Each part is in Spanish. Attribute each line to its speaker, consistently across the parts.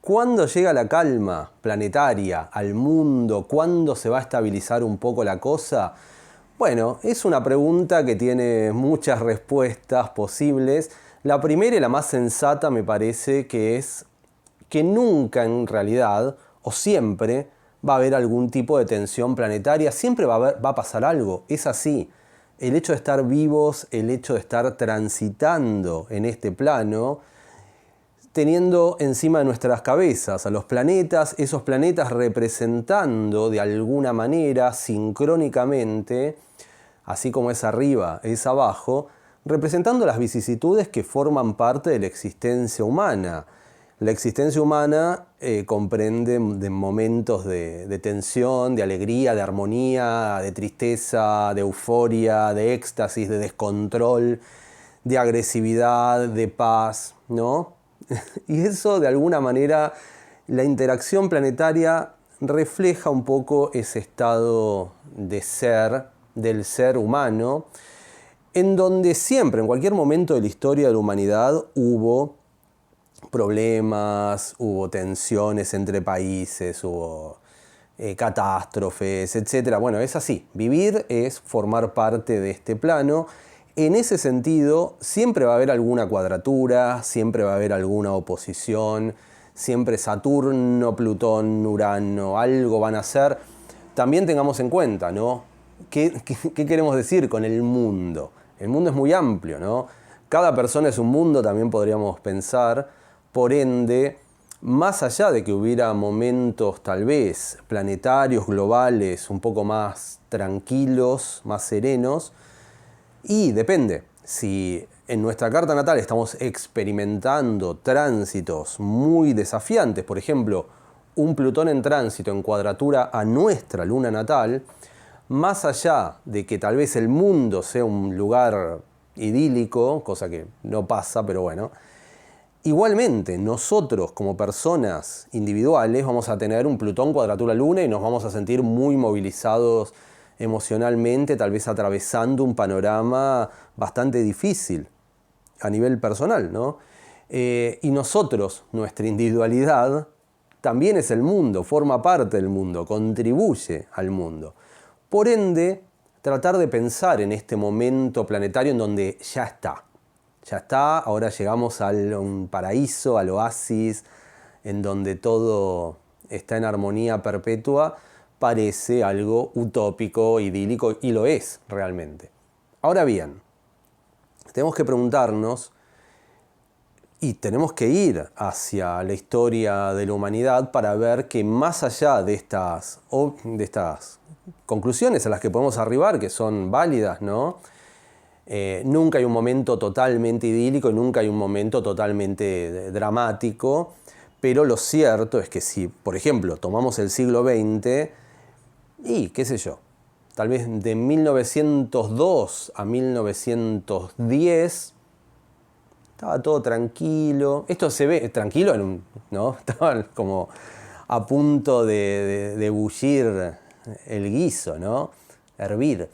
Speaker 1: ¿Cuándo llega la calma planetaria al mundo? ¿Cuándo se va a estabilizar un poco la cosa? Bueno, es una pregunta que tiene muchas respuestas posibles. La primera y la más sensata me parece que es que nunca en realidad, o siempre, va a haber algún tipo de tensión planetaria, siempre va a pasar algo, es así. El hecho de estar vivos, el hecho de estar transitando en este plano, teniendo encima de nuestras cabezas a los planetas, esos planetas representando de alguna manera, sincrónicamente, así como es arriba, es abajo, representando las vicisitudes que forman parte de la existencia humana. La existencia humana comprende de momentos de tensión, de alegría, de armonía, de tristeza, de euforia, de éxtasis, de descontrol, de agresividad, de paz, ¿no? Y eso, de alguna manera, la interacción planetaria refleja un poco ese estado de ser, del ser humano, en donde siempre, en cualquier momento de la historia de la humanidad, hubo problemas, hubo tensiones entre países, hubo catástrofes, etc. Bueno, es así. Vivir es formar parte de este plano. En ese sentido, siempre va a haber alguna cuadratura, siempre va a haber alguna oposición, siempre Saturno, Plutón, Urano, algo van a hacer. También tengamos en cuenta, ¿no? ¿Qué queremos decir con el mundo? El mundo es muy amplio, ¿no? Cada persona es un mundo, también podríamos pensar. Por ende, más allá de que hubiera momentos tal vez planetarios, globales, un poco más tranquilos, más serenos, y depende, si en nuestra carta natal estamos experimentando tránsitos muy desafiantes, por ejemplo, un Plutón en tránsito en cuadratura a nuestra luna natal, más allá de que tal vez el mundo sea un lugar idílico, cosa que no pasa, pero bueno, igualmente nosotros como personas individuales vamos a tener un Plutón cuadratura luna y nos vamos a sentir muy movilizados emocionalmente, tal vez atravesando un panorama bastante difícil a nivel personal, ¿no? Y nosotros, nuestra individualidad, también es el mundo, forma parte del mundo, contribuye al mundo. Por ende, tratar de pensar en este momento planetario en donde ya está, ahora llegamos a un paraíso, al oasis, en donde todo está en armonía perpetua, parece algo utópico, idílico, y lo es realmente. Ahora bien, tenemos que preguntarnos y tenemos que ir hacia la historia de la humanidad para ver que más allá de estas conclusiones a las que podemos arribar, que son válidas, ¿no? Nunca hay un momento totalmente idílico y nunca hay un momento totalmente dramático, pero lo cierto es que si, por ejemplo, tomamos el siglo XX, y qué sé yo, tal vez de 1902 a 1910, estaba todo tranquilo. Esto se ve tranquilo, ¿no? Estaba como a punto de bullir el guiso, ¿no? Hervir.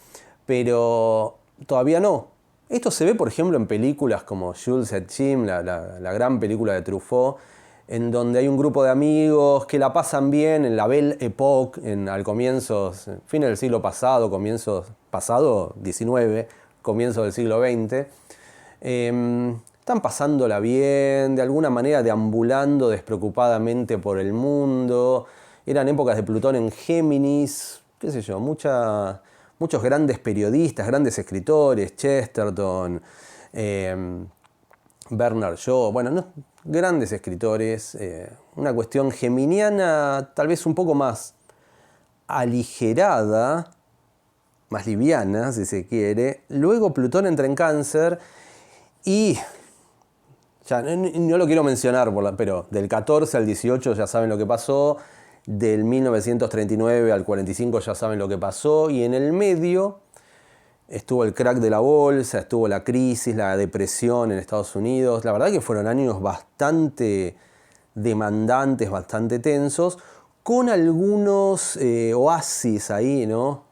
Speaker 1: Pero todavía no. Esto se ve, por ejemplo, en películas como Jules et Jim, la gran película de Truffaut, en donde hay un grupo de amigos que la pasan bien en la Belle Époque, al comienzo, fin del siglo pasado, pasado 19, comienzo del siglo XX. Están pasándola bien, de alguna manera deambulando despreocupadamente por el mundo. Eran épocas de Plutón en Géminis, qué sé yo, muchos grandes periodistas, grandes escritores, Chesterton, Bernard Shaw, bueno, ¿no? Grandes escritores, una cuestión geminiana tal vez un poco más aligerada, más liviana, si se quiere. Luego Plutón entra en Cáncer y ya no lo quiero mencionar, pero del 14 al 18 ya saben lo que pasó, del 1939 al 45 ya saben lo que pasó, y en el medio estuvo el crack de la bolsa, estuvo la crisis, la depresión en Estados Unidos. La verdad que fueron años bastante demandantes, bastante tensos, con algunos oasis ahí, ¿no?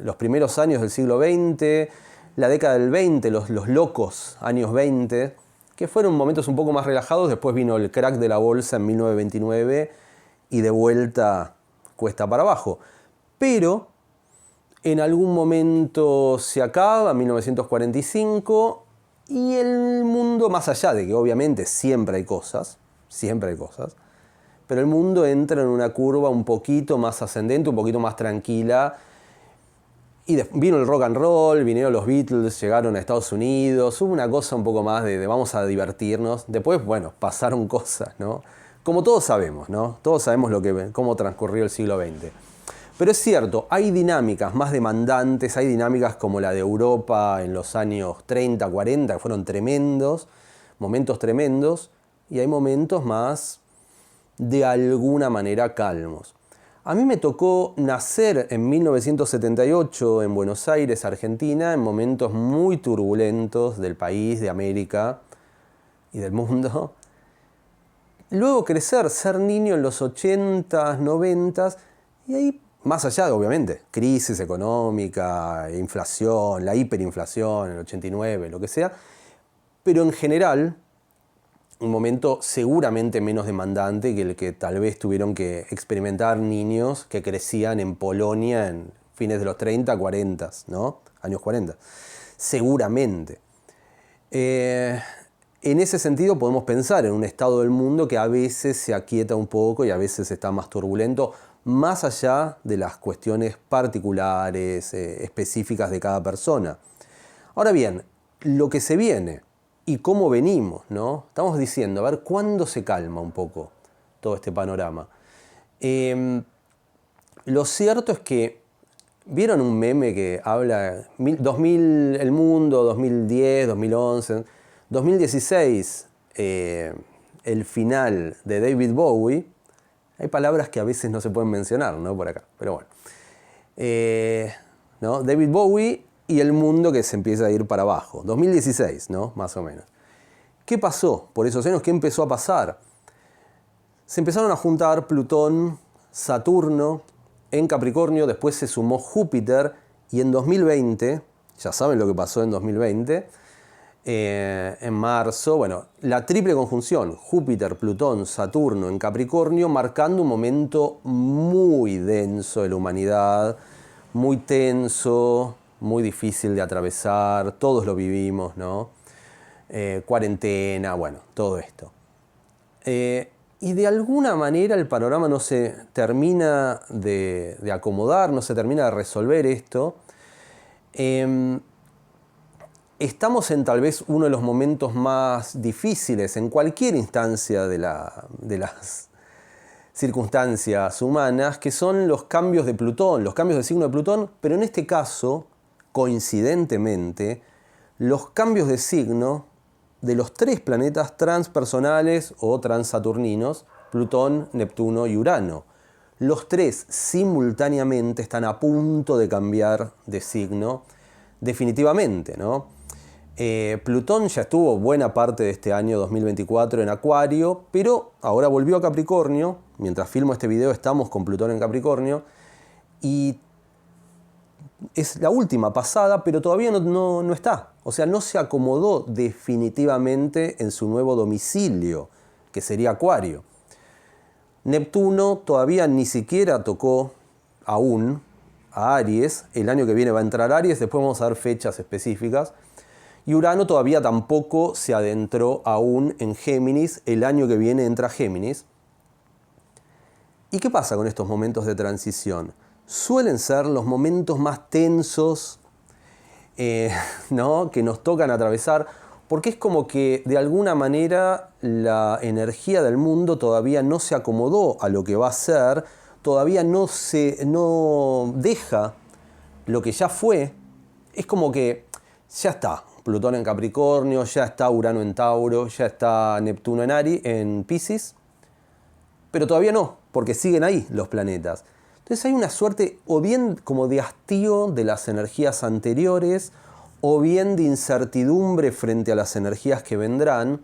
Speaker 1: Los primeros años del siglo XX, la década del 20, los locos años 20, que fueron momentos un poco más relajados. Después vino el crack de la bolsa en 1929 y de vuelta cuesta para abajo. Pero en algún momento se acaba, 1945, y el mundo, más allá de que obviamente siempre hay cosas, pero el mundo entra en una curva un poquito más ascendente, un poquito más tranquila. Y vino el rock and roll, vinieron los Beatles, llegaron a Estados Unidos, hubo una cosa un poco más de vamos a divertirnos. Después, bueno, pasaron cosas, ¿no? Como todos sabemos, ¿no? Todos sabemos cómo transcurrió el siglo XX. Pero es cierto, hay dinámicas más demandantes, hay dinámicas como la de Europa en los años 30, 40, que fueron tremendos, momentos tremendos, y hay momentos más de alguna manera calmos. A mí me tocó nacer en 1978 en Buenos Aires, Argentina, en momentos muy turbulentos del país, de América y del mundo. Luego crecer, ser niño en los 80s, 90s, y ahí, más allá de, obviamente, crisis económica, inflación, la hiperinflación, el 89, lo que sea, pero en general, un momento seguramente menos demandante que el que tal vez tuvieron que experimentar niños que crecían en Polonia en fines de los 30, 40, ¿no? Años 40. Seguramente. En ese sentido podemos pensar en un estado del mundo que a veces se aquieta un poco y a veces está más turbulento, más allá de las cuestiones particulares, específicas de cada persona. Ahora bien, lo que se viene y cómo venimos, ¿no? Estamos diciendo, a ver, ¿cuándo se calma un poco todo este panorama? Lo cierto es que, ¿vieron un meme que habla 2000, el mundo, 2010, 2011, 2016, el final de David Bowie? Hay palabras que a veces no se pueden mencionar, ¿no? Por acá, pero bueno. ¿No? David Bowie y el mundo que se empieza a ir para abajo. 2016, ¿no? Más o menos. ¿Qué pasó por esos años? ¿Qué empezó a pasar? Se empezaron a juntar Plutón, Saturno en Capricornio, después se sumó Júpiter y en 2020, ya saben lo que pasó en 2020, en marzo, bueno, la triple conjunción, Júpiter, Plutón, Saturno en Capricornio, marcando un momento muy denso de la humanidad, muy tenso, muy difícil de atravesar, todos lo vivimos, ¿no? Cuarentena, bueno, todo esto. Y de alguna manera el panorama no se termina de acomodar, no se termina de resolver esto. Estamos en tal vez uno de los momentos más difíciles en cualquier instancia de las circunstancias humanas, que son los cambios de Plutón, los cambios de signo de Plutón, pero en este caso, coincidentemente, los cambios de signo de los tres planetas transpersonales o transaturninos, Plutón, Neptuno y Urano. Los tres simultáneamente están a punto de cambiar de signo definitivamente, ¿no? Plutón ya estuvo buena parte de este año 2024 en Acuario, pero ahora volvió a Capricornio. Mientras filmo este video estamos con Plutón en Capricornio y es la última pasada, pero todavía no está. O sea, no se acomodó definitivamente en su nuevo domicilio, que sería Acuario. Neptuno todavía ni siquiera tocó aún a Aries. El año que viene va a entrar Aries, después vamos a dar fechas específicas. Y Urano todavía tampoco se adentró aún en Géminis. El año que viene entra Géminis. ¿Y qué pasa con estos momentos de transición? Suelen ser los momentos más tensos, ¿no? Que nos tocan atravesar, porque es como que de alguna manera la energía del mundo todavía no se acomodó a lo que va a ser, todavía no deja lo que ya fue. Es como que ya está Plutón en Capricornio, ya está Urano en Tauro, ya está Neptuno en Piscis, pero todavía no, porque siguen ahí los planetas. Entonces hay una suerte o bien como de hastío de las energías anteriores, o bien de incertidumbre frente a las energías que vendrán,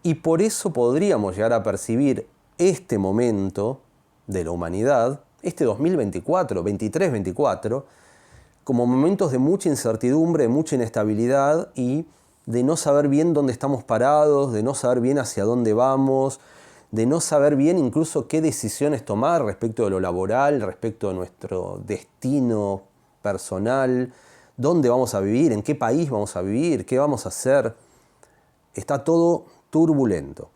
Speaker 1: y por eso podríamos llegar a percibir este momento de la humanidad, este 2024, 23-24, como momentos de mucha incertidumbre, de mucha inestabilidad y de no saber bien dónde estamos parados, de no saber bien hacia dónde vamos, de no saber bien incluso qué decisiones tomar respecto de lo laboral, respecto de nuestro destino personal, dónde vamos a vivir, en qué país vamos a vivir, qué vamos a hacer. Está todo turbulento.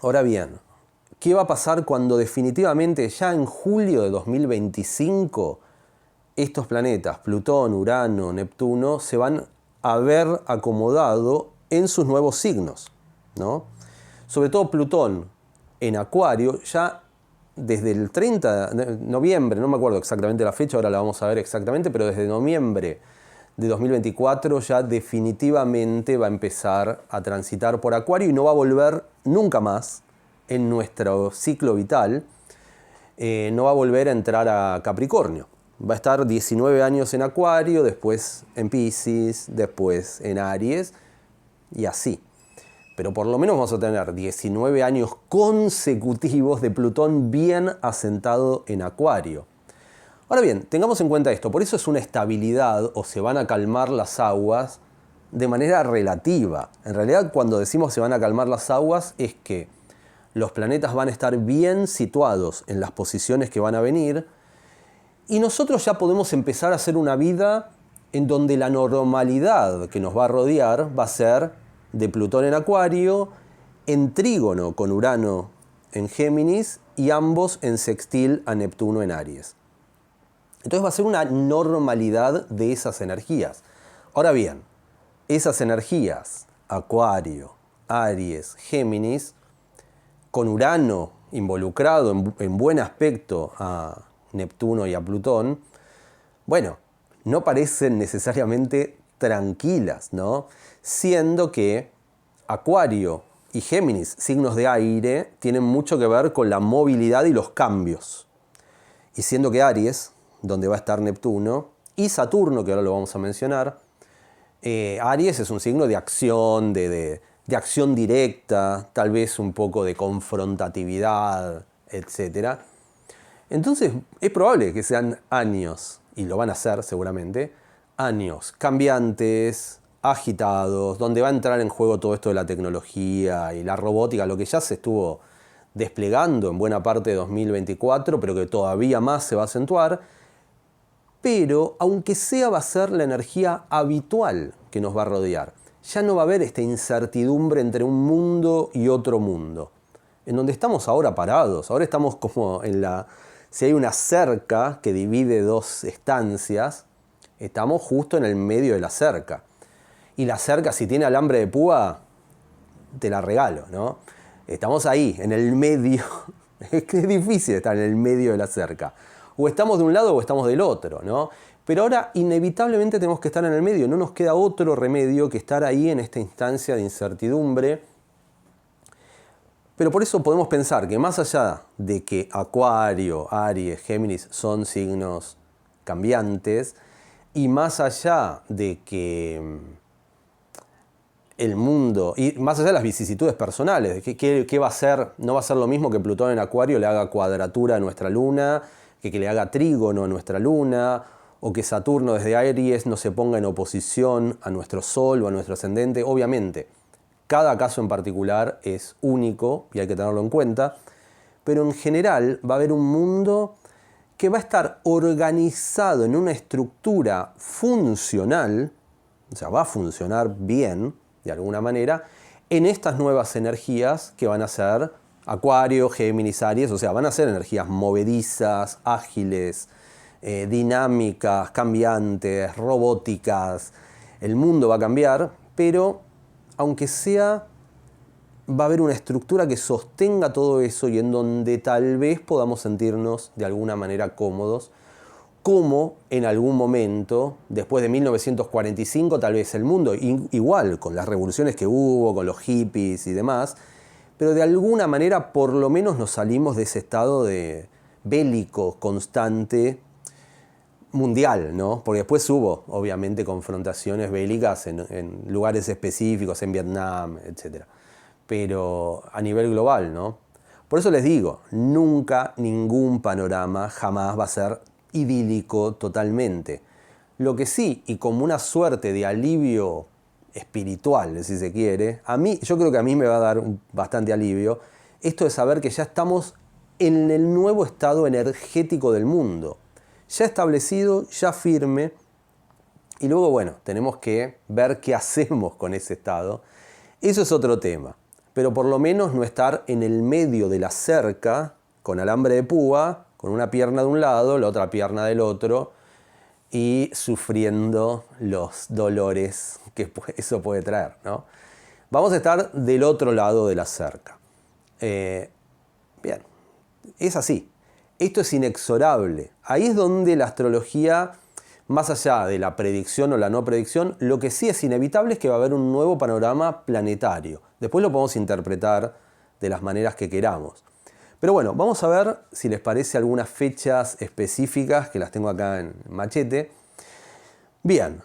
Speaker 1: Ahora bien, ¿qué va a pasar cuando definitivamente ya en julio de 2025 estos planetas, Plutón, Urano, Neptuno, se van a ver acomodado en sus nuevos signos, ¿no? Sobre todo Plutón en Acuario, ya desde el 30 de noviembre, no me acuerdo exactamente la fecha, ahora la vamos a ver exactamente, pero desde noviembre de 2024 ya definitivamente va a empezar a transitar por Acuario y no va a volver nunca más en nuestro ciclo vital, no va a volver a entrar a Capricornio. Va a estar 19 años en Acuario, después en Piscis, después en Aries y así. Pero por lo menos vamos a tener 19 años consecutivos de Plutón bien asentado en Acuario. Ahora bien, tengamos en cuenta esto, por eso es una estabilidad o se van a calmar las aguas de manera relativa. En realidad cuando decimos se van a calmar las aguas es que los planetas van a estar bien situados en las posiciones que van a venir y nosotros ya podemos empezar a hacer una vida en donde la normalidad que nos va a rodear va a ser de Plutón en Acuario, en trígono con Urano en Géminis y ambos en sextil a Neptuno en Aries. Entonces va a ser una normalidad de esas energías. Ahora bien, esas energías, Acuario, Aries, Géminis, con Urano involucrado en buen aspecto a Neptuno y a Plutón, bueno, no parecen necesariamente tranquilas, ¿no? Siendo que Acuario y Géminis, signos de aire, tienen mucho que ver con la movilidad y los cambios. Y siendo que Aries, donde va a estar Neptuno, y Saturno, que ahora lo vamos a mencionar, Aries es un signo de acción, de acción directa, tal vez un poco de confrontatividad, etc. Entonces es probable que sean años, y lo van a hacer seguramente, años cambiantes, agitados, donde va a entrar en juego todo esto de la tecnología y la robótica, lo que ya se estuvo desplegando en buena parte de 2024, pero que todavía más se va a acentuar. Pero, aunque sea, va a ser la energía habitual que nos va a rodear. Ya no va a haber esta incertidumbre entre un mundo y otro mundo. En donde estamos ahora parados, ahora estamos como en la... Si hay una cerca que divide dos estancias, estamos justo en el medio de la cerca. Y la cerca, si tiene alambre de púa, te la regalo, ¿no? Estamos ahí, en el medio. Es que es difícil estar en el medio de la cerca. O estamos de un lado o estamos del otro, ¿no? Pero ahora inevitablemente tenemos que estar en el medio. No nos queda otro remedio que estar ahí en esta instancia de incertidumbre. Pero por eso podemos pensar que más allá de que Acuario, Aries, Géminis son signos cambiantes, y más allá de que el mundo, y más allá de las vicisitudes personales, ¿qué va a ser? No va a ser lo mismo que Plutón en Acuario le haga cuadratura a nuestra luna, que le haga trígono a nuestra luna, o que Saturno desde Aries no se ponga en oposición a nuestro Sol o a nuestro ascendente. Obviamente, cada caso en particular es único y hay que tenerlo en cuenta, pero en general va a haber un mundo que va a estar organizado en una estructura funcional, o sea, va a funcionar bien, de alguna manera, en estas nuevas energías que van a ser Acuario, Géminis, Aries, o sea, van a ser energías movedizas, ágiles, dinámicas, cambiantes, robóticas. El mundo va a cambiar, pero aunque sea, va a haber una estructura que sostenga todo eso y en donde tal vez podamos sentirnos de alguna manera cómodos, como en algún momento, después de 1945, tal vez el mundo, igual con las revoluciones que hubo, con los hippies y demás, pero de alguna manera por lo menos nos salimos de ese estado de bélico constante mundial, ¿no? Porque después hubo, obviamente, confrontaciones bélicas en lugares específicos, en Vietnam, etc. Pero a nivel global, ¿no? Por eso les digo, nunca ningún panorama jamás va a ser idílico totalmente. Lo que sí, y como una suerte de alivio espiritual, si se quiere, yo creo que a mí me va a dar bastante alivio, esto de saber que ya estamos en el nuevo estado energético del mundo, ya establecido, ya firme, y luego, bueno, tenemos que ver qué hacemos con ese estado. Eso es otro tema, pero por lo menos no estar en el medio de la cerca, con alambre de púa, con una pierna de un lado, la otra pierna del otro, y sufriendo los dolores que eso puede traer, ¿no? Vamos a estar del otro lado de la cerca. Bien, es así. Esto es inexorable. Ahí es donde la astrología, más allá de la predicción o la no predicción, lo que sí es inevitable es que va a haber un nuevo panorama planetario. Después lo podemos interpretar de las maneras que queramos. Pero bueno, vamos a ver si les parece algunas fechas específicas, que las tengo acá en machete. Bien,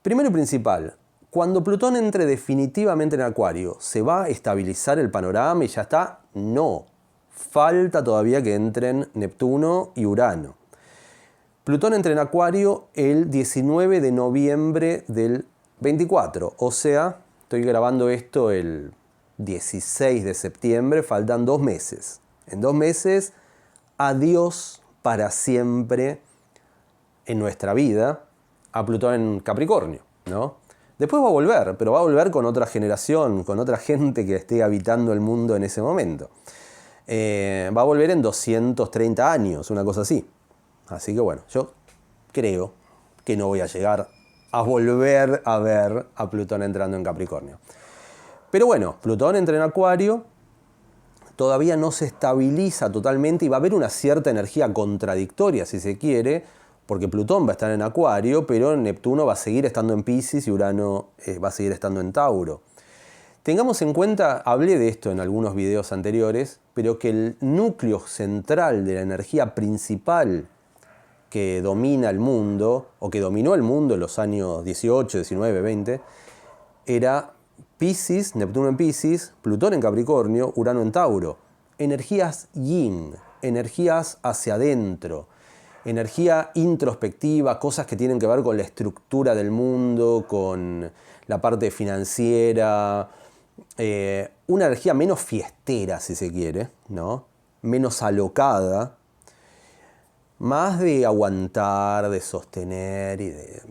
Speaker 1: primero y principal, cuando Plutón entre definitivamente en Acuario, ¿se va a estabilizar el panorama y ya está? No, falta todavía que entren Neptuno y Urano. Plutón entra en Acuario el 19 de noviembre del 24, o sea, estoy grabando esto el 16 de septiembre, faltan 2 meses. En 2 meses, adiós para siempre en nuestra vida a Plutón en Capricornio, ¿no? Después va a volver, pero va a volver con otra generación, con otra gente que esté habitando el mundo en ese momento. Va a volver en 230 años, una cosa así. Así que bueno, yo creo que no voy a llegar a volver a ver a Plutón entrando en Capricornio. Pero bueno, Plutón entra en Acuario, todavía no se estabiliza totalmente y va a haber una cierta energía contradictoria, si se quiere, porque Plutón va a estar en Acuario, pero Neptuno va a seguir estando en Piscis y Urano va a seguir estando en Tauro. Tengamos en cuenta, hablé de esto en algunos videos anteriores, pero que el núcleo central de la energía principal que domina el mundo, o que dominó el mundo en los años 18, 19, 20, era Piscis, Neptuno en Piscis, Plutón en Capricornio, Urano en Tauro. Energías yin, energías hacia adentro, energía introspectiva, cosas que tienen que ver con la estructura del mundo, con la parte financiera, una energía menos fiestera, si se quiere, ¿no? Menos alocada, más de aguantar, de sostener y de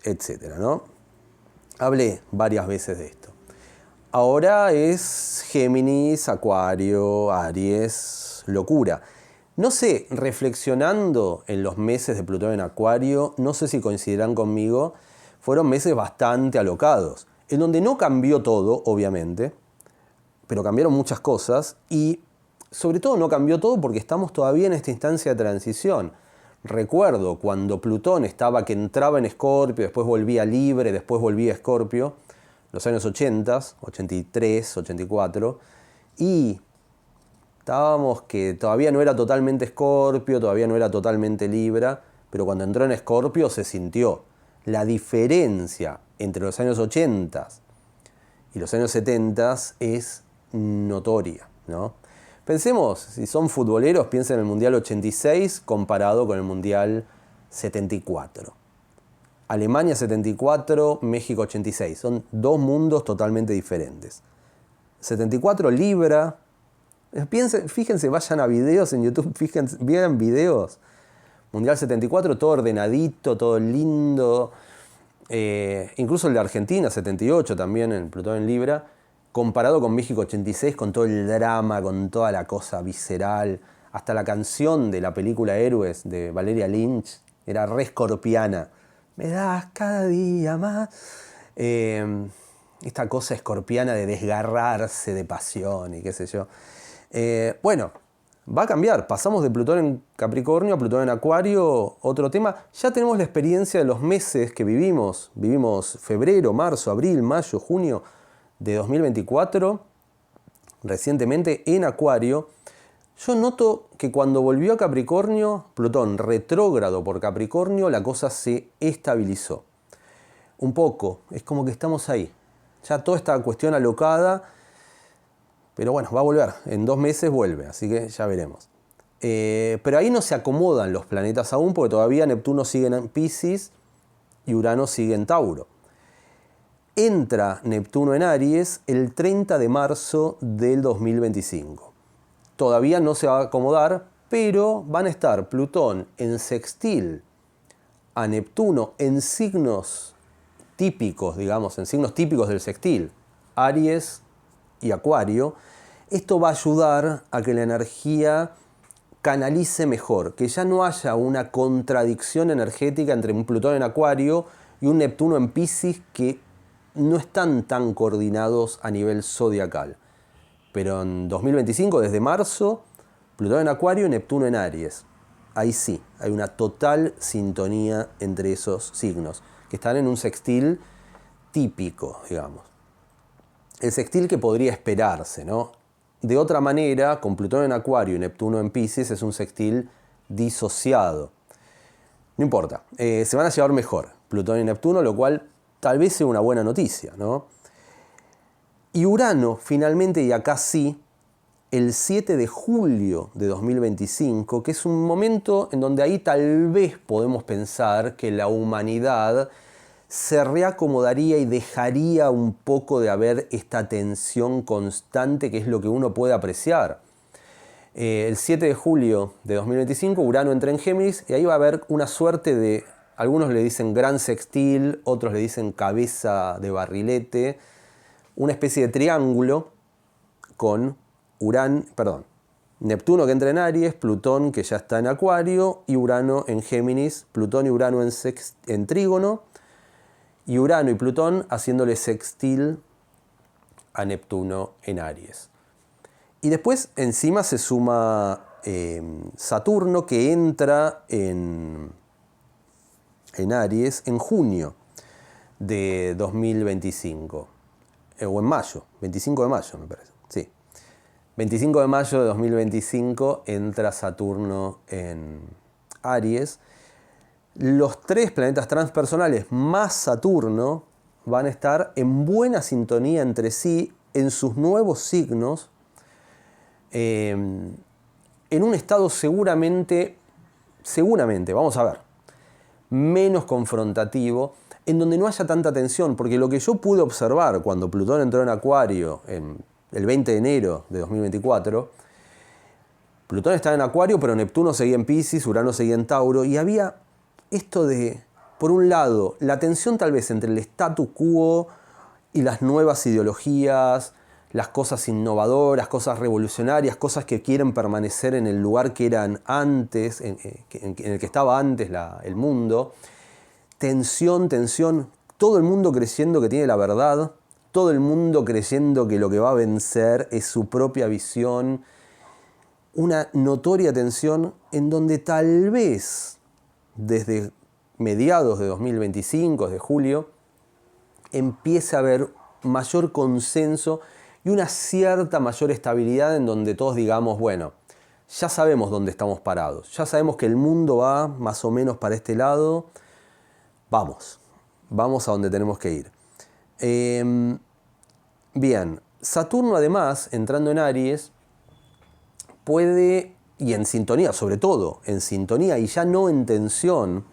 Speaker 1: etcétera, ¿no? Hablé varias veces de esto. Ahora es Géminis, Acuario, Aries, locura. No sé, reflexionando en los meses de Plutón en Acuario, no sé si coincidirán conmigo, fueron meses bastante alocados, en donde no cambió todo, obviamente, pero cambiaron muchas cosas y sobre todo no cambió todo porque estamos todavía en esta instancia de transición. Recuerdo cuando Plutón estaba que entraba en Escorpio, después volvía libre, después volvía a Escorpio, los años 80, 83, 84, y estábamos que todavía no era totalmente Escorpio, todavía no era totalmente Libra, pero cuando entró en Escorpio se sintió la diferencia entre los años 80 y los años 70 es notoria, ¿no? Pensemos, si son futboleros, piensen en el Mundial 86 comparado con el Mundial 74. Alemania 74, México 86. Son dos mundos totalmente diferentes. 74 Libra. Fíjense, vayan a videos en YouTube, vean videos. Mundial 74, todo ordenadito, todo lindo. Incluso el de Argentina 78 también, en Plutón en Libra. Comparado con México 86, con todo el drama, con toda la cosa visceral, hasta la canción de la película Héroes de Valeria Lynch era re escorpiana. Me das cada día más. Esta cosa escorpiana de desgarrarse de pasión y qué sé yo. Bueno, va a cambiar. Pasamos de Plutón en Capricornio a Plutón en Acuario, otro tema. Ya tenemos la experiencia de los meses que vivimos. Vivimos febrero, marzo, abril, mayo, junio de 2024, recientemente en Acuario. Yo noto que cuando volvió a Capricornio, Plutón retrógrado por Capricornio, la cosa se estabilizó. Un poco, es como que estamos ahí. Ya toda esta cuestión alocada, pero bueno, va a volver. En 2 meses vuelve, así que ya veremos. Pero ahí no se acomodan los planetas aún, porque todavía Neptuno sigue en Piscis y Urano sigue en Tauro. Entra Neptuno en Aries el 30 de marzo del 2025. Todavía no se va a acomodar, pero van a estar Plutón en sextil a Neptuno en signos típicos, digamos, en signos típicos del sextil, Aries y Acuario. Esto va a ayudar a que la energía canalice mejor, que ya no haya una contradicción energética entre un Plutón en Acuario y un Neptuno en Piscis que no están tan coordinados a nivel zodiacal. Pero en 2025, desde marzo, Plutón en Acuario y Neptuno en Aries. Ahí sí, hay una total sintonía entre esos signos, que están en un sextil típico, digamos. El sextil que podría esperarse, ¿no? De otra manera, con Plutón en Acuario y Neptuno en Piscis, es un sextil disociado. No importa, se van a llevar mejor Plutón y Neptuno, lo cual tal vez sea una buena noticia, ¿no? Y Urano, finalmente, y acá sí, el 7 de julio de 2025, que es un momento en donde ahí tal vez podemos pensar que la humanidad se reacomodaría y dejaría un poco de haber esta tensión constante que es lo que uno puede apreciar. El 7 de julio de 2025 Urano entra en Géminis y ahí va a haber una suerte de, algunos le dicen gran sextil, otros le dicen cabeza de barrilete, una especie de triángulo con Neptuno que entra en Aries, Plutón que ya está en Acuario y Urano en Géminis, Plutón y Urano en Trígono, y Urano y Plutón haciéndole sextil a Neptuno en Aries. Y después encima se suma Saturno que entra en Aries en junio de 2025, o en mayo, 25 de mayo me parece, sí. 25 de mayo de 2025 entra Saturno en Aries. Los tres planetas transpersonales más Saturno van a estar en buena sintonía entre sí en sus nuevos signos, en un estado seguramente, vamos a ver, menos confrontativo, en donde no haya tanta tensión, porque lo que yo pude observar cuando Plutón entró en Acuario el 20 de enero de 2024, Plutón estaba en Acuario, pero Neptuno seguía en Piscis, Urano seguía en Tauro, y había esto de, por un lado, la tensión tal vez entre el statu quo y las nuevas ideologías, las cosas innovadoras, cosas revolucionarias, cosas que quieren permanecer en el lugar que eran antes, en el que estaba antes el mundo. Tensión, todo el mundo creyendo que tiene la verdad, todo el mundo creyendo que lo que va a vencer es su propia visión. Una notoria tensión en donde tal vez desde mediados de 2025, desde julio, empiece a haber mayor consenso y una cierta mayor estabilidad en donde todos digamos, bueno, ya sabemos dónde estamos parados, ya sabemos que el mundo va más o menos para este lado, vamos a donde tenemos que ir. Bien, Saturno además, entrando en Aries, puede, y en sintonía, sobre todo en sintonía y ya no en tensión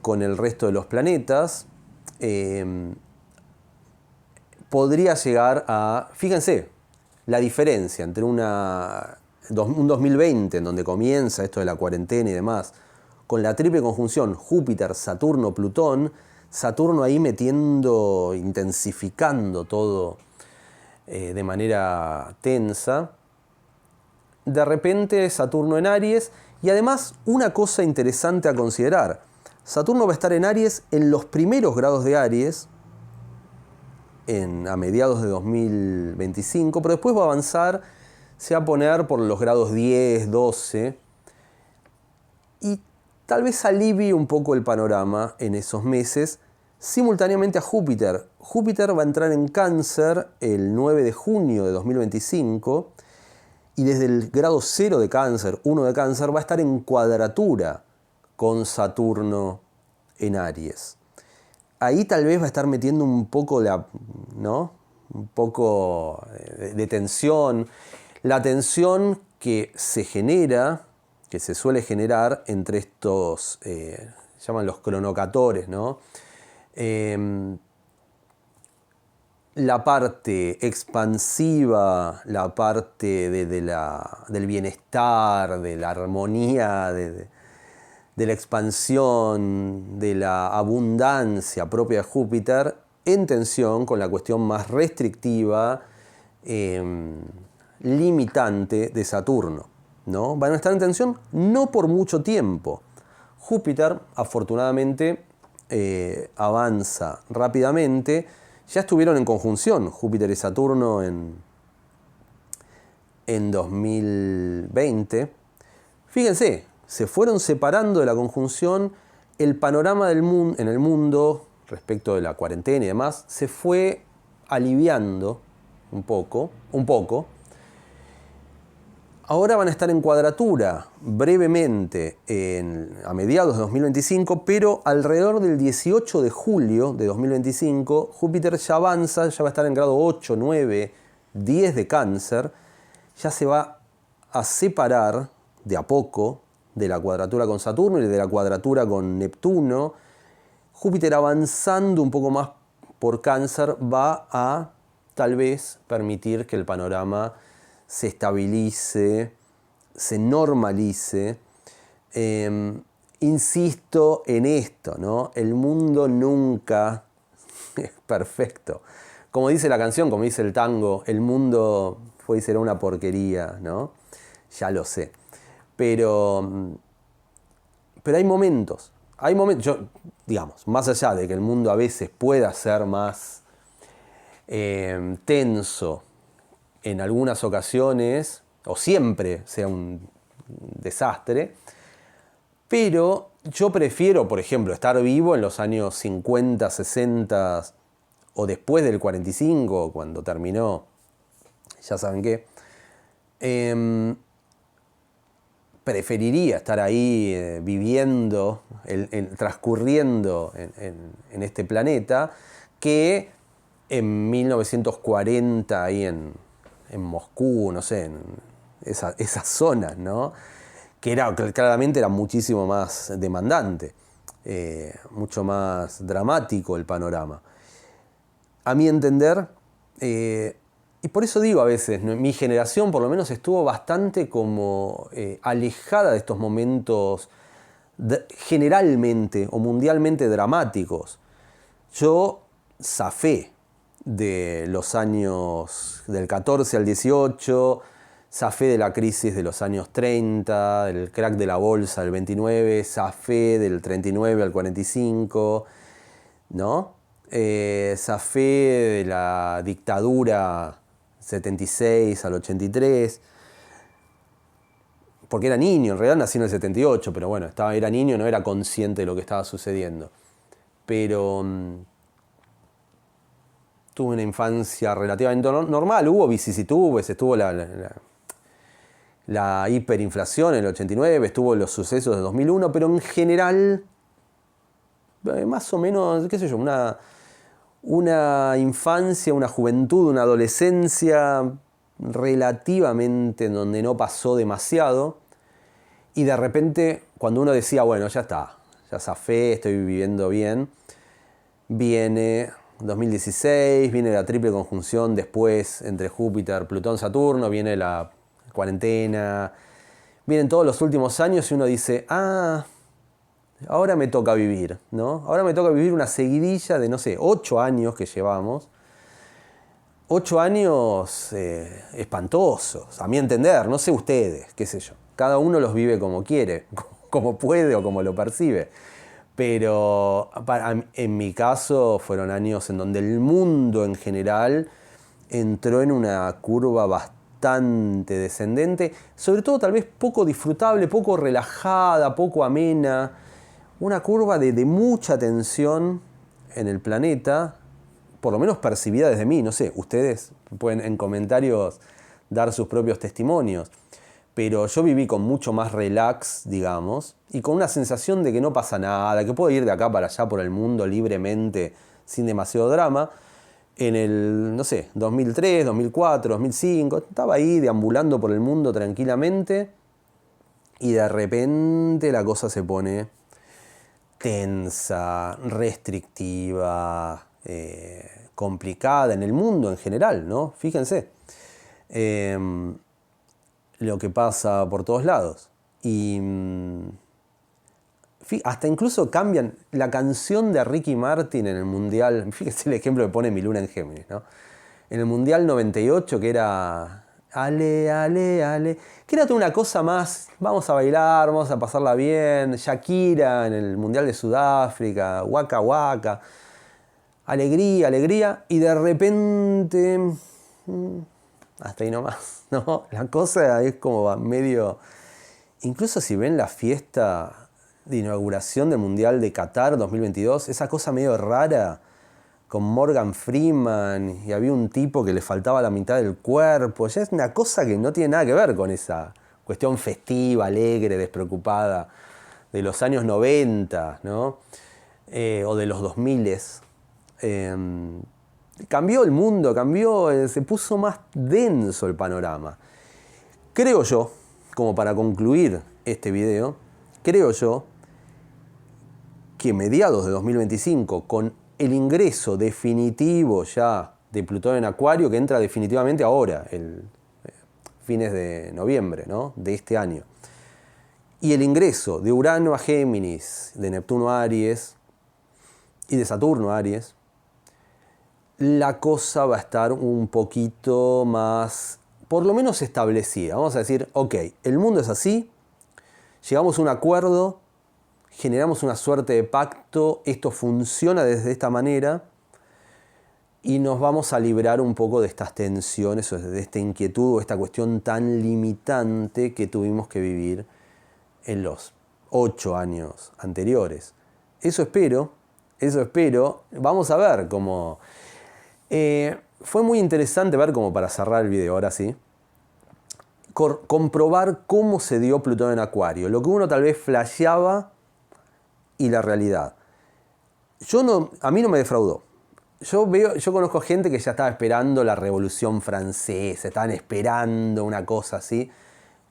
Speaker 1: con el resto de los planetas, podría llegar a, fíjense, la diferencia entre un 2020 en donde comienza esto de la cuarentena y demás, con la triple conjunción Júpiter, Saturno, Plutón, Saturno ahí metiendo, intensificando todo de manera tensa. De repente Saturno en Aries, y además una cosa interesante a considerar, Saturno va a estar en Aries en los primeros grados de Aries, a mediados de 2025, pero después va a avanzar, se va a poner por los grados 10, 12, y tal vez alivie un poco el panorama en esos meses, simultáneamente a Júpiter. Júpiter va a entrar en Cáncer el 9 de junio de 2025, y desde el grado 0 de Cáncer, 1 de Cáncer, va a estar en cuadratura con Saturno en Aries. Ahí tal vez va a estar metiendo un poco un poco de tensión. La tensión que se genera, que se suele generar entre estos se llaman los cronocatores, ¿no? La parte expansiva, la parte del bienestar, de la armonía, de la expansión, de la abundancia propia de Júpiter, en tensión con la cuestión más restrictiva, limitante de Saturno, ¿no? Van a estar en tensión no por mucho tiempo. Júpiter, afortunadamente, avanza rápidamente. Ya estuvieron en conjunción Júpiter y Saturno en 2020. Fíjense, se fueron separando de la conjunción. El panorama en el mundo respecto de la cuarentena y demás se fue aliviando un poco. Ahora van a estar en cuadratura brevemente a mediados de 2025, pero alrededor del 18 de julio de 2025, Júpiter ya avanza, ya va a estar en grado 8, 9, 10 de Cáncer, ya se va a separar de a poco de la cuadratura con Saturno y de la cuadratura con Neptuno. Júpiter avanzando un poco más por Cáncer va a tal vez permitir que el panorama se estabilice, se normalice. Insisto en esto, ¿no? El mundo nunca es perfecto. Como dice la canción, como dice el tango, el mundo fue y será una porquería, ¿no? Ya lo sé. Pero hay momentos. Digamos, más allá de que el mundo a veces pueda ser más tenso en algunas ocasiones, o siempre sea un desastre, pero yo prefiero, por ejemplo, estar vivo en los años 50, 60 o después del 45, cuando terminó, ya saben qué. Preferiría estar ahí viviendo, transcurriendo en este planeta, que en 1940 ahí en Moscú, no sé, en esas zonas, ¿no? Que claramente era muchísimo más demandante, mucho más dramático el panorama. A mi entender, y por eso digo a veces, mi generación por lo menos estuvo bastante como alejada de estos momentos generalmente o mundialmente dramáticos. Yo zafé de los años del 14 al 18, zafé de la crisis de los años 30, del crack de la bolsa del 29, zafé del 39 al 45, ¿no? Zafé de la dictadura 76 al 83, porque era niño, en realidad nací en el 78, pero bueno, era niño, no era consciente de lo que estaba sucediendo. Pero tuve una infancia relativamente normal, hubo vicisitudes, estuvo la hiperinflación en el 89, estuvo los sucesos de 2001, pero en general, más o menos, qué sé yo, una infancia, una juventud, una adolescencia relativamente en donde no pasó demasiado, y de repente cuando uno decía, bueno, ya está, ya zafé, estoy viviendo bien, viene 2016, viene la triple conjunción después entre Júpiter, Plutón, Saturno, viene la cuarentena, vienen todos los últimos años y uno dice, ahora me toca vivir, ¿no? Ahora me toca vivir una seguidilla de, no sé, 8 años que llevamos. 8 años espantosos, a mi entender, no sé ustedes, qué sé yo. Cada uno los vive como quiere, como puede o como lo percibe. Pero en mi caso fueron años en donde el mundo en general entró en una curva bastante descendente, sobre todo tal vez poco disfrutable, poco relajada, poco amena. Una curva de mucha tensión en el planeta, por lo menos percibida desde mí, no sé, ustedes pueden en comentarios dar sus propios testimonios, pero yo viví con mucho más relax, digamos, y con una sensación de que no pasa nada, que puedo ir de acá para allá por el mundo libremente, sin demasiado drama. En el, no sé, 2003, 2004, 2005, estaba ahí deambulando por el mundo tranquilamente y de repente la cosa se pone tensa, restrictiva, complicada en el mundo en general, ¿no? Fíjense lo que pasa por todos lados. Y hasta incluso cambian la canción de Ricky Martin en el Mundial. Fíjense el ejemplo que pone Mi Luna en Géminis, ¿no? En el Mundial 98, que era Ale, ale, ale, que era toda una cosa más, vamos a bailar, vamos a pasarla bien. Shakira en el Mundial de Sudáfrica, Waka Waka, alegría, alegría, y de repente, hasta ahí nomás, ¿no? La cosa es como medio, incluso si ven la fiesta de inauguración del Mundial de Qatar 2022, esa cosa medio rara, con Morgan Freeman, y había un tipo que le faltaba la mitad del cuerpo. Ya es una cosa que no tiene nada que ver con esa cuestión festiva, alegre, despreocupada de los años 90, ¿no? O de los 2000. Cambió el mundo, se puso más denso el panorama. Creo yo, como para concluir este video, creo yo que mediados de 2025, con el ingreso definitivo ya de Plutón en Acuario, que entra definitivamente ahora, fines de noviembre, ¿no?, de este año, y el ingreso de Urano a Géminis, de Neptuno a Aries y de Saturno a Aries, la cosa va a estar un poquito más, por lo menos establecida. Vamos a decir, ok, el mundo es así, llegamos a un acuerdo, generamos una suerte de pacto, esto funciona desde esta manera y nos vamos a librar un poco de estas tensiones, o de esta inquietud o esta cuestión tan limitante que tuvimos que vivir en los 8 años anteriores. Eso espero. Vamos a ver cómo... fue muy interesante ver, como para cerrar el video ahora sí, comprobar cómo se dio Plutón en Acuario. Lo que uno tal vez flasheaba y la realidad. A mí no me defraudó. Yo conozco gente que ya estaba esperando la Revolución Francesa, estaban esperando una cosa así.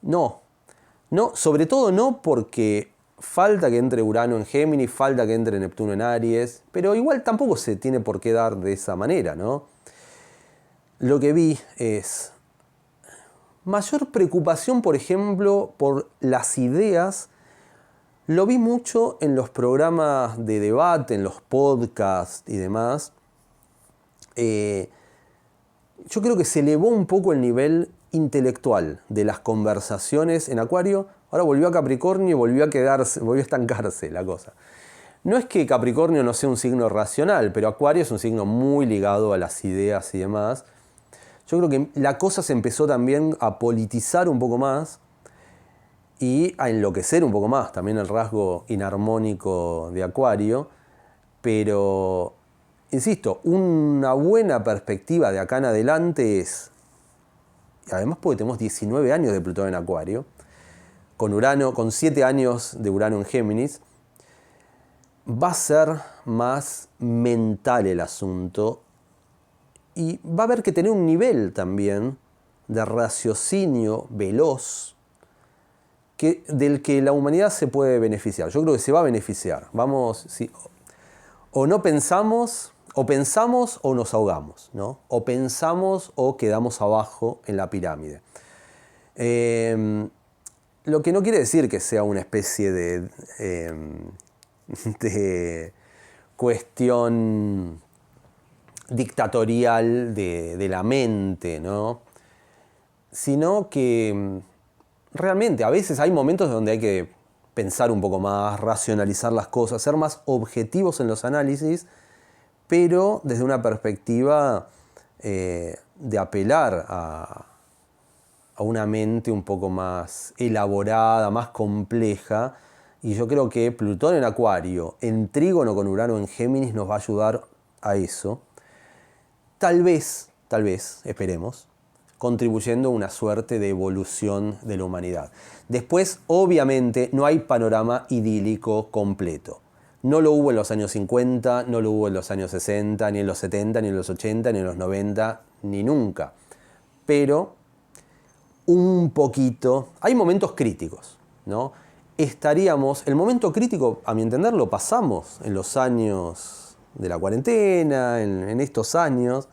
Speaker 1: No, sobre todo no, porque falta que entre Urano en Géminis, falta que entre Neptuno en Aries, pero igual tampoco se tiene por qué dar de esa manera, ¿no? Lo que vi es mayor preocupación, por ejemplo, por las ideas. Lo vi mucho en los programas de debate, en los podcasts y demás. Yo creo que se elevó un poco el nivel intelectual de las conversaciones en Acuario. Ahora volvió a Capricornio y volvió a estancarse la cosa. No es que Capricornio no sea un signo racional, pero Acuario es un signo muy ligado a las ideas y demás. Yo creo que la cosa se empezó también a politizar un poco más y a enloquecer un poco más, también el rasgo inarmónico de Acuario, pero, insisto, una buena perspectiva de acá en adelante es, además porque tenemos 19 años de Plutón en Acuario, con 7 años de Urano en Géminis, va a ser más mental el asunto y va a haber que tener un nivel también de raciocinio veloz del que la humanidad se puede beneficiar. Yo creo que se va a beneficiar. O no pensamos, o pensamos o nos ahogamos, ¿no? O pensamos o quedamos abajo en la pirámide. Lo que no quiere decir que sea una especie de cuestión dictatorial de la mente, ¿no? Sino que realmente a veces hay momentos donde hay que pensar un poco más, racionalizar las cosas, ser más objetivos en los análisis, pero desde una perspectiva de apelar a una mente un poco más elaborada, más compleja. Y yo creo que Plutón en Acuario, en trígono con Urano en Géminis, nos va a ayudar a eso. Tal vez, esperemos, contribuyendo a una suerte de evolución de la humanidad. Después, obviamente, no hay panorama idílico completo. No lo hubo en los años 50, no lo hubo en los años 60, ni en los 70, ni en los 80, ni en los 90, ni nunca. Pero un poquito, hay momentos críticos, ¿no? estaríamos, el momento crítico, a mi entender, lo pasamos en los años de la cuarentena, en estos años.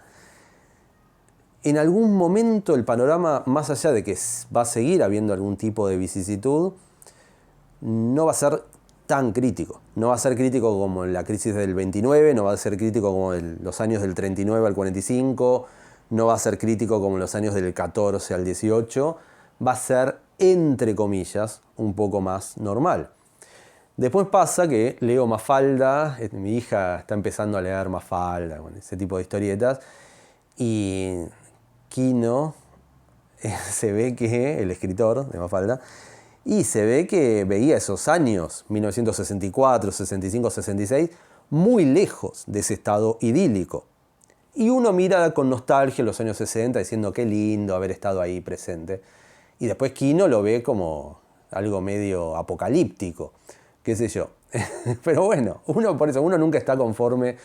Speaker 1: En algún momento el panorama, más allá de que va a seguir habiendo algún tipo de vicisitud, no va a ser tan crítico. No va a ser crítico como la crisis del 29, no va a ser crítico como los años del 39 al 45, no va a ser crítico como los años del 14 al 18, va a ser, entre comillas, un poco más normal. Después pasa que leo Mafalda, mi hija está empezando a leer Mafalda, bueno, ese tipo de historietas, y Quino, se ve que, el escritor de Mafalda, y se ve que veía esos años, 1964, 65, 66, muy lejos de ese estado idílico. Y uno mira con nostalgia los años 60 diciendo qué lindo haber estado ahí presente. Y después Quino lo ve como algo medio apocalíptico, qué sé yo. Pero bueno, por eso uno nunca está conforme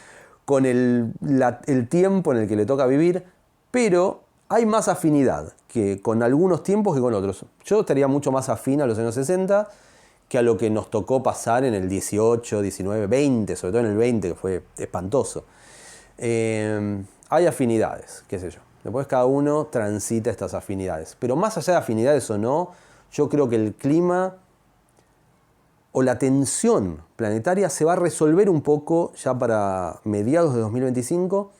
Speaker 1: con el tiempo en el que le toca vivir, pero hay más afinidad que con algunos tiempos que con otros. Yo estaría mucho más afín a los años 60 que a lo que nos tocó pasar en el 18, 19, 20, sobre todo en el 20, que fue espantoso. Hay afinidades, qué sé yo. Después cada uno transita estas afinidades. Pero más allá de afinidades o no, yo creo que el clima o la tensión planetaria se va a resolver un poco ya para mediados de 2025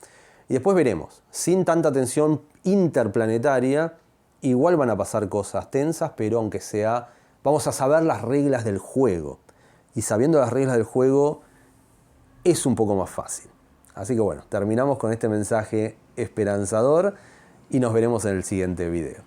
Speaker 1: y después veremos. Sin tanta tensión interplanetaria, igual van a pasar cosas tensas, pero aunque sea, vamos a saber las reglas del juego. Y sabiendo las reglas del juego, es un poco más fácil. Así que bueno, terminamos con este mensaje esperanzador y nos veremos en el siguiente video.